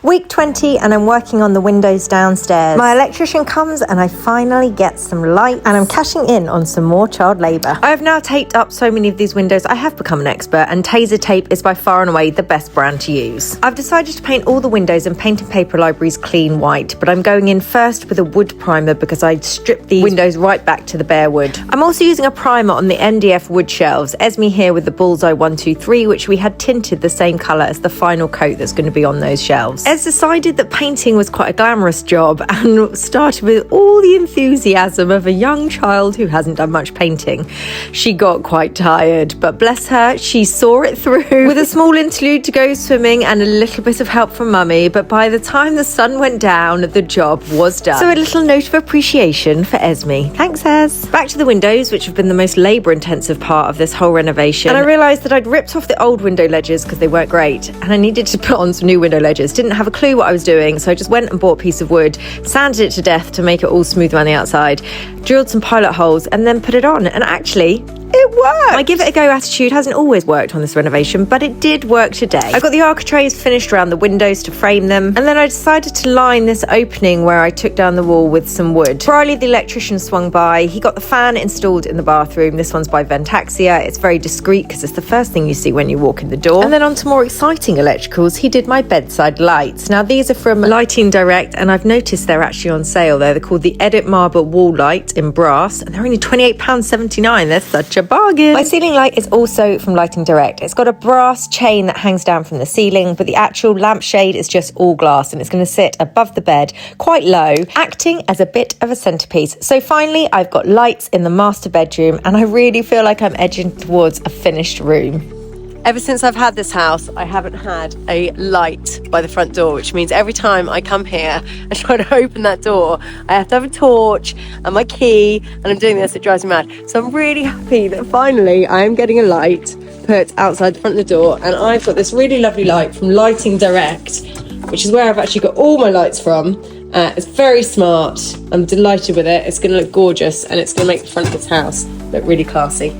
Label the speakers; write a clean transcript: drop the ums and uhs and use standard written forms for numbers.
Speaker 1: Week 20 and I'm working on the windows downstairs. My electrician comes and I finally get some light and I'm cashing in on some more child labour. I have now taped up so many of these windows I have become an expert, and Taser tape is by far and away the best brand to use. I've decided to paint all the windows and Paint and Paper Libraries clean white, but I'm going in first with a wood primer because I stripped these windows right back to the bare wood. I'm also using a primer on the MDF wood shelves. Esme here with the Bullseye 123, which we had tinted the same colour as the final coat that's going to be on those shelves. Es decided that painting was quite a glamorous job and started with all the enthusiasm of a young child who hasn't done much painting. She got quite tired, but bless her, she saw it through with a small interlude to go swimming and a little bit of help from mummy, but by the time the sun went down, the job was done. So a little note of appreciation for Esme. Thanks, Es. Back to the windows, which have been the most labour-intensive part of this whole renovation, and I realised that I'd ripped off the old window ledges because they weren't great, and I needed to put on some new window ledges. Didn't have a clue what I was doing, so I just went and bought a piece of wood, sanded it to death to make it all smooth around the outside, drilled some pilot holes, and then put it on, and actually, it worked! My give it a go attitude hasn't always worked on this renovation, but it did work today. I got the architraves finished around the windows to frame them, and then I decided to line this opening where I took down the wall with some wood. Riley, the electrician, swung by. He got the fan installed in the bathroom. This one's by Ventaxia. It's very discreet because it's the first thing you see when you walk in the door. And then on to more exciting electricals, he did my bedside lights. Now these are from Lighting Direct, and I've noticed they're actually on sale there. They're called the Edit Marble Wall Light in brass, and they're only £28.79. They're such a bargain. My ceiling light is also from Lighting Direct. It's got a brass chain that hangs down from the ceiling, but the actual lampshade is just all glass, and it's going to sit above the bed quite low, acting as a bit of a centerpiece. So finally, I've got lights in the master bedroom, and I really feel like I'm edging towards a finished room. Ever since I've had this house, I haven't had a light by the front door, which means every time I come here and try to open that door, I have to have a torch and my key, and I'm doing this, it drives me mad. So I'm really happy that finally I am getting a light put outside the front of the door, and I've got this really lovely light from Lighting Direct, which is where I've actually got all my lights from. It's very smart. I'm delighted with it. It's going to look gorgeous, and it's going to make the front of this house look really classy.